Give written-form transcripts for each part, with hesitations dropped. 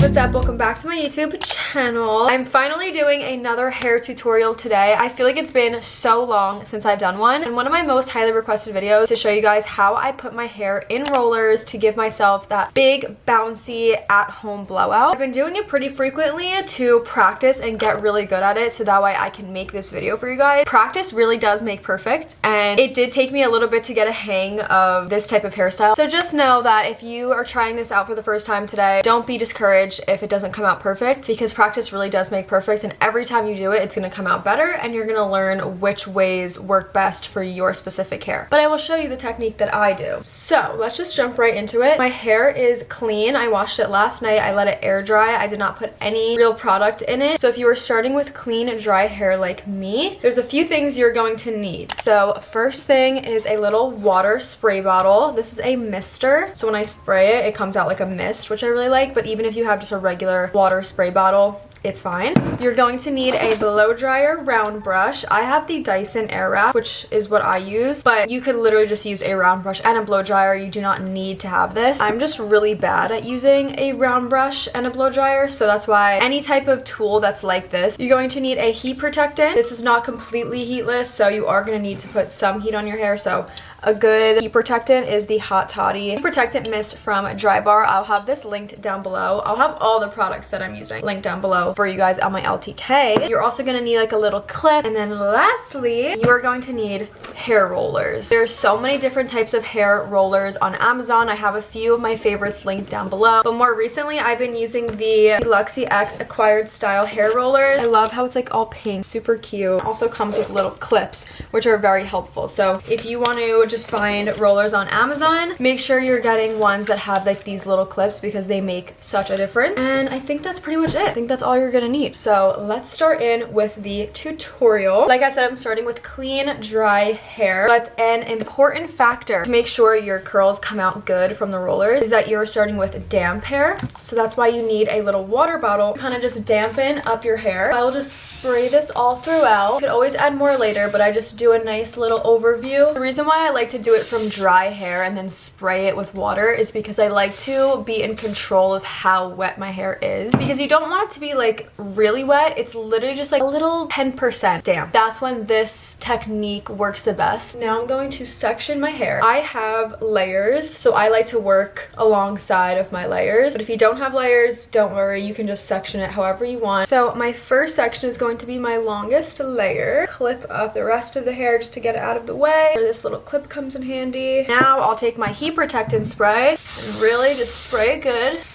What's up? Welcome back to my YouTube channel. I'm finally doing another hair tutorial today. I feel like it's been so long since I've done one, and one of my most highly requested videos to show you guys how I put my hair in rollers to give myself that big bouncy at-home blowout. I've been doing it pretty frequently to practice and get really good at it so that way I can make this video for you guys. Practice really does make perfect, and it did take me a little bit to get a hang of this type of hairstyle. So just know that if you are trying this out for the first time today, don't be discouraged if it doesn't come out perfect, because practice really does make perfect, and every time you do it, it's going to come out better and you're going to learn which ways work best for your specific hair. But I will show you the technique that I do. So let's just jump right into it. My hair is clean. I washed it last night. I let it air dry. I did not put any real product in it. So if you are starting with clean, dry hair like me, there's a few things you're going to need. So first thing is a little water spray bottle. This is a mister. So when I spray it, it comes out like a mist, which I really like, but even if you have just a regular water spray bottle, it's fine. You're going to need a blow dryer round brush. I have the Dyson Airwrap, which is what I use, but you could literally just use a round brush and a blow dryer. You do not need to have this. I'm just really bad at using a round brush and a blow dryer, so that's why any type of tool that's like this. You're going to need a heat protectant. This is not completely heatless, so you are going to need to put some heat on your hair. So a good heat protectant is the Hot Toddy Heat Protectant Mist from Dry Bar. I'll have this linked down below. I'll have all the products that I'm using linked down below for you guys on my LTK. You're also going to need like a little clip. And then lastly, you are going to need hair rollers. There's so many different types of hair rollers on Amazon. I have a few of my favorites linked down below. But more recently, I've been using the Luxie X Acquired Style hair rollers. I love how it's like all pink, super cute. Also comes with little clips, which are very helpful. So if you want to just find rollers on Amazon, make sure you're getting ones that have like these little clips because they make such a difference. And I think that's pretty much it. I think that's all you're gonna need. So let's start in with the tutorial. Like I said, I'm starting with clean, dry hair. But an important factor to make sure your curls come out good from the rollers is that you're starting with damp hair. So that's why you need a little water bottle to kind of just dampen up your hair. I will just spray this all throughout. You could always add more later, but I just do a nice little overview. The reason why I like to do it from dry hair and then spray it with water is because I like to be in control of how wet my hair is, because you don't want it to be like really wet. It's literally just like a little 10% damp. That's when this technique works the best. Now I'm going to section my hair. I have layers, so I like to work alongside of my layers, but if you don't have layers, don't worry, you can just section it however you want. So my first section is going to be my longest layer. Clip up the rest of the hair just to get it out of the way, where this little clip comes in handy. Now I'll take my heat protectant spray and really just spray it good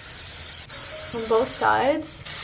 on both sides.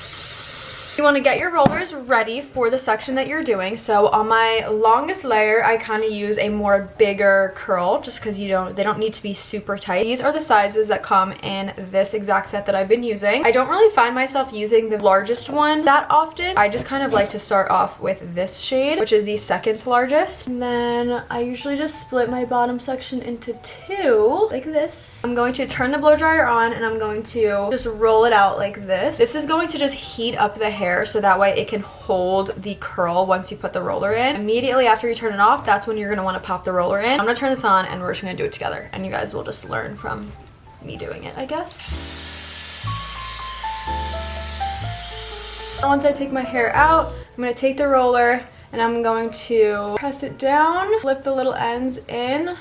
You want to get your rollers ready for the section that you're doing. So on my longest layer, I kind of use a more bigger curl just because they don't need to be super tight. These are the sizes that come in this exact set that I've been using. I don't really find myself using the largest one that often. I just kind of like to start off with this shade, which is the second largest. And then I usually just split my bottom section into two, like this. I'm going to turn the blow dryer on and I'm going to just roll it out like this. This is going to just heat up the hair so that way it can hold the curl once you put the roller in. Immediately after you turn it off, that's when you're going to want to pop the roller in. I'm going to turn this on and we're just going to do it together, and you guys will just learn from me doing it, I guess. Once I take my hair out, I'm going to take the roller and I'm going to press it down, flip the little ends in,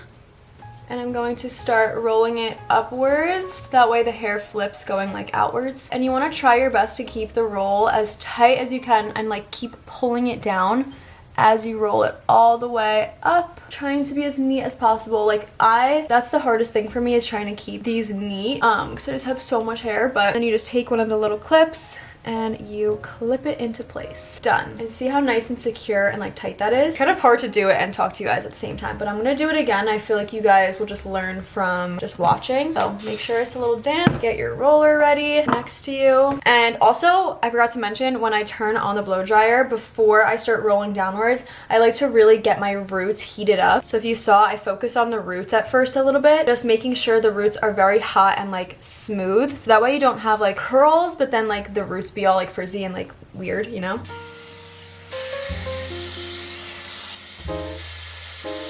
and I'm going to start rolling it upwards. That way the hair flips going like outwards. And you want to try your best to keep the roll as tight as you can and like keep pulling it down as you roll it all the way up, trying to be as neat as possible. Like that's the hardest thing for me, is trying to keep these neat because I just have so much hair. But then you just take one of the little clips and you clip it into place. Done. And see how nice and secure and like tight that is? Kind of hard to do it and talk to you guys at the same time, but I'm gonna do it again. I feel like you guys will just learn from just watching. So make sure it's a little damp. Get your roller ready next to you. And also, I forgot to mention, when I turn on the blow dryer, before I start rolling downwards, I like to really get my roots heated up. So if you saw, I focused on the roots at first a little bit, just making sure the roots are very hot and like smooth. So that way you don't have like curls, but then like the roots be all like frizzy and like weird, you know?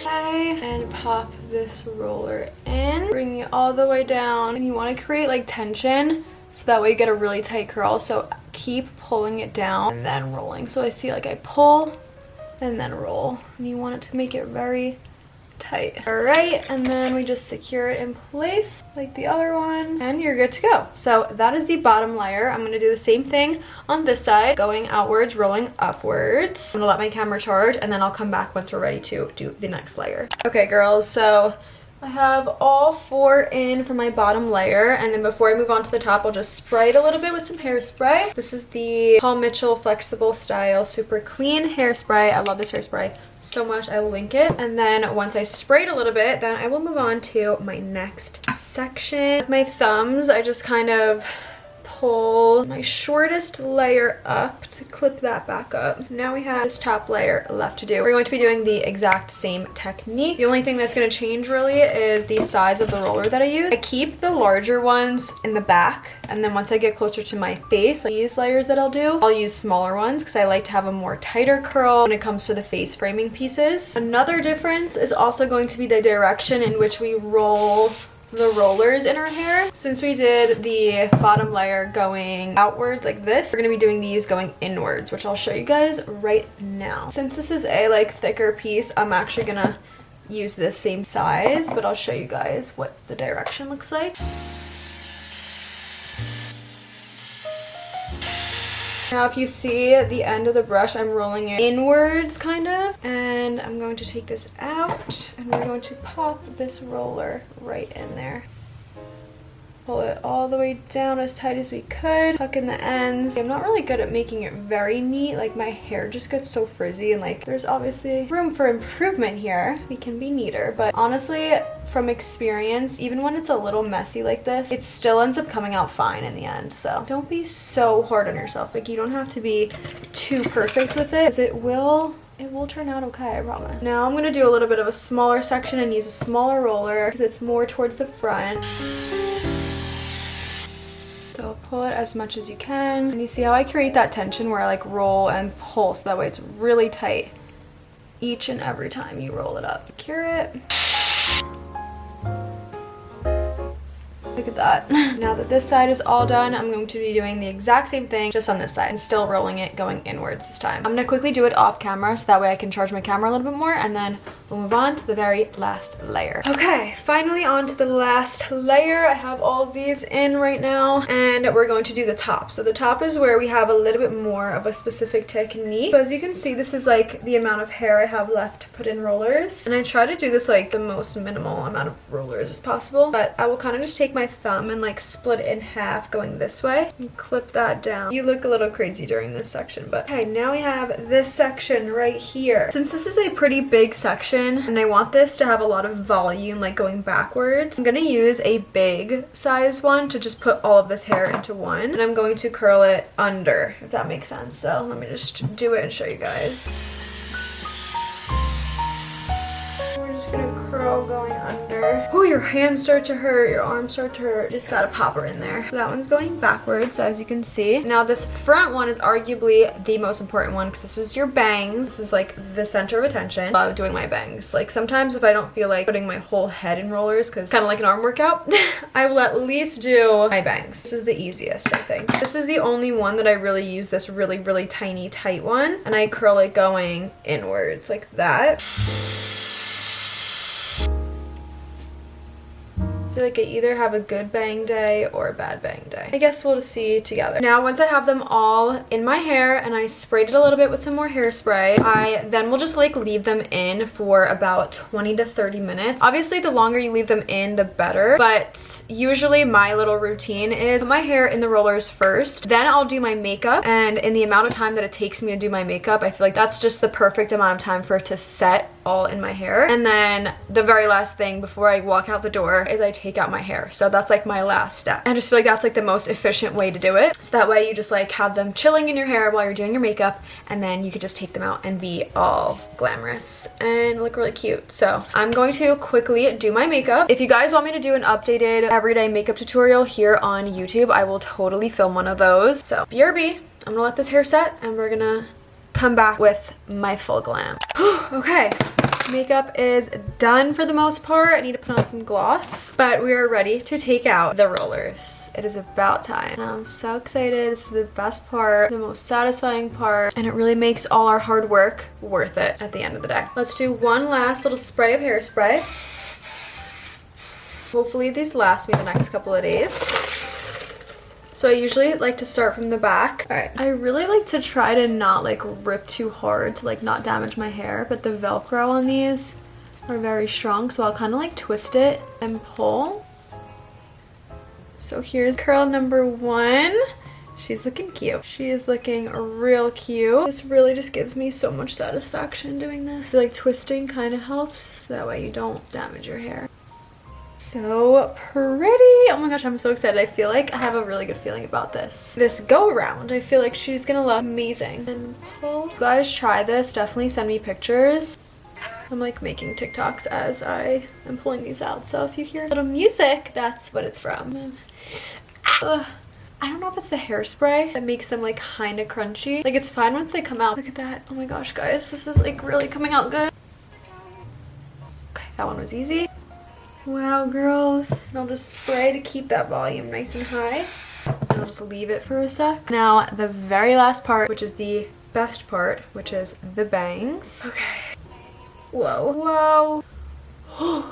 Okay, and pop this roller in, bring it all the way down, and you want to create like tension so that way you get a really tight curl. So keep pulling it down and then rolling. So I see like I pull and then roll, and you want it to make it very tight. All right, and then we just secure it in place like the other one, and you're good to go. So that is the bottom layer. I'm gonna do the same thing on this side, going outwards, rolling upwards. I'm gonna let my camera charge, and then I'll come back once we're ready to do the next layer. Okay, girls, so I have all 4 in for my bottom layer, and then before I move on to the top, I'll just spray it a little bit with some hairspray. This is the Paul Mitchell Flexible Style Super Clean Hairspray. I love this hairspray so much. I will link it. And then once I sprayed a little bit, then I will move on to my next section. With my thumbs, I just kind of pull my shortest layer up to clip that back up. Now we have this top layer left to do. We're going to be doing the exact same technique. The only thing that's going to change really is the size of the roller that I use. I keep the larger ones in the back, and then once I get closer to my face, these layers that I'll do, I'll use smaller ones because I like to have a more tighter curl when it comes to the face framing pieces. Another difference is also going to be the direction in which we roll the rollers in our hair. Since we did the bottom layer going outwards like this, we're gonna be doing these going inwards, which I'll show you guys right now. Since this is a like thicker piece, I'm actually gonna use this same size, but I'll show you guys what the direction looks like. Now if you see the end of the brush, I'm rolling it inwards kind of, and I'm going to take this out and we're going to pop this roller right in there. Pull it all the way down as tight as we could, tuck in the ends. I'm not really good at making it very neat, like my hair just gets so frizzy, and like there's obviously room for improvement here. We can be neater, but honestly, from experience, even when it's a little messy like this, it still ends up coming out fine in the end. So don't be so hard on yourself. Like you don't have to be too perfect with it, because it will turn out okay, I promise. Now I'm gonna do a little bit of a smaller section and use a smaller roller because it's more towards the front. So pull it as much as you can. And you see how I create that tension where I like roll and pull, so that way it's really tight each and every time you roll it up. Secure it. Look at that. Now that this side is all done, I'm going to be doing the exact same thing just on this side and still rolling it going inwards this time. I'm gonna quickly do it off camera so that way I can charge my camera a little bit more, and then we'll move on to the very last layer. Okay, finally on to the last layer. I have all of these in right now, and we're going to do the top. So the top is where we have a little bit more of a specific technique. So as you can see, this is like the amount of hair I have left to put in rollers, and I try to do this like the most minimal amount of rollers as possible, but I will kind of just take my thumb and like split it in half going this way and clip that down. You look a little crazy during this section, but okay, now we have this section right here. Since this is a pretty big section and I want this to have a lot of volume like going backwards, I'm gonna use a big size one to just put all of this hair into one, and I'm going to curl it under, if that makes sense. So let me just do it and show you guys. We're just gonna curl going under. Oh, your hands start to hurt, your arms start to hurt. Just gotta pop her in there. So that one's going backwards, as you can see. Now this front one is arguably the most important one because this is your bangs. This is like the center of attention. I love doing my bangs. Like sometimes if I don't feel like putting my whole head in rollers, because kind of like an arm workout, I will at least do my bangs. This is the easiest, I think. This is the only one that I really use, this really, really tiny, tight one. And I curl it going inwards like that. I feel like I either have a good bang day or a bad bang day. I guess we'll just see together. Now, once I have them all in my hair and I sprayed it a little bit with some more hairspray, I then will just like leave them in for about 20 to 30 minutes. Obviously, the longer you leave them in, the better, but usually my little routine is put my hair in the rollers first, then I'll do my makeup, and in the amount of time that it takes me to do my makeup, I feel like that's just the perfect amount of time for it to set all in my hair. And then the very last thing before I walk out the door is I take out my hair. So that's like my last step. I just feel like that's like the most efficient way to do it. So that way you just like have them chilling in your hair while you're doing your makeup, and then you could just take them out and be all glamorous and look really cute. So I'm going to quickly do my makeup. If you guys want me to do an updated everyday makeup tutorial here on YouTube, I will totally film one of those. So BRB, I'm gonna let this hair set and we're gonna come back with my full glam. Okay, Makeup is done for the most part. I need to put on some gloss, but we are ready to take out the rollers. It is about time. And I'm so excited. This is the best part, the most satisfying part, and it really makes all our hard work worth it at the end of the day. Let's do one last little spray of hairspray. Hopefully these last me the next couple of days. So I usually like to start from the back. All right, I really like to try to not like rip too hard to like not damage my hair, but the Velcro on these are very strong, so I'll kind of like twist it and pull. So here's curl number 1. She's looking cute. She is looking real cute. This really just gives me so much satisfaction doing this. Like twisting kind of helps, so that way you don't damage your hair. So pretty. Oh my gosh, I'm so excited. I feel like I have a really good feeling about this go around. I feel like she's gonna look amazing. And pull. You guys try this, definitely send me pictures. I'm like making TikToks as I am pulling these out, so if you hear a little music, that's what it's from. I don't know if it's the hairspray that makes them like kind of crunchy. Like it's fine once they come out. Look at that. Oh my gosh, guys, this is like really coming out good. Okay, that one was easy. Wow, girls. And I'll just spray to keep that volume nice and high. And I'll just leave it for a sec. Now, the very last part, which is the best part, which is the bangs. Okay. Whoa. Whoa.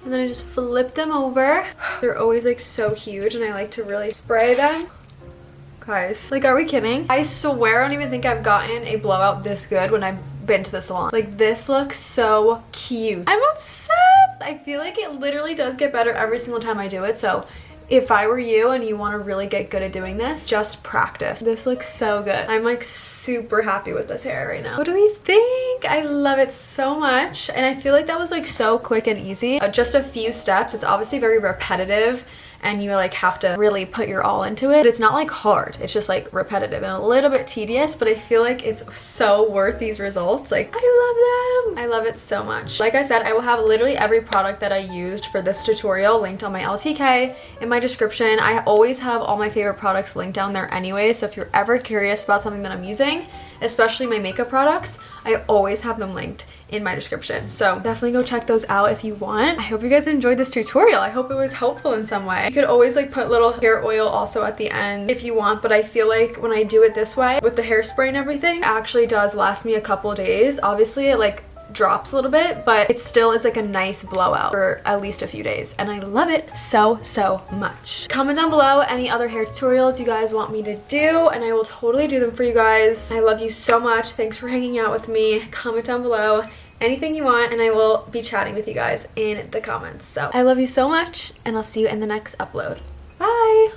And then I just flip them over. They're always like so huge and I like to really spray them. Guys, like are we kidding? I swear I don't even think I've gotten a blowout this good when I've been to the salon. Like this looks so cute. I'm obsessed. I feel like it literally does get better every single time I do it. So if I were you and you want to really get good at doing this, just practice. This looks so good. I'm like super happy with this hair right now. What do we think? I love it so much. And I feel like that was like so quick and easy. Just a few steps. It's obviously very repetitive and you like have to really put your all into it. But it's not like hard. It's just like repetitive and a little bit tedious, but I feel like it's so worth these results. Like I love them. I love it so much. Like I said, I will have literally every product that I used for this tutorial linked on my LTK in my description. I always have all my favorite products linked down there anyway, so if you're ever curious about something that I'm using, especially my makeup products, I always have them linked in my description. So definitely go check those out if you want. I hope you guys enjoyed this tutorial. I hope it was helpful in some way. You could always like put little hair oil also at the end if you want, but I feel like when I do it this way with the hairspray and everything, it actually does last me a couple days. Obviously it like drops a little bit, but it still is like a nice blowout for at least a few days, and I love it so much. Comment down below any other hair tutorials you guys want me to do and I will totally do them for you guys. I love you so much. Thanks for hanging out with me. Comment down below anything you want and I will be chatting with you guys in the comments. So I love you so much and I'll see you in the next upload. Bye.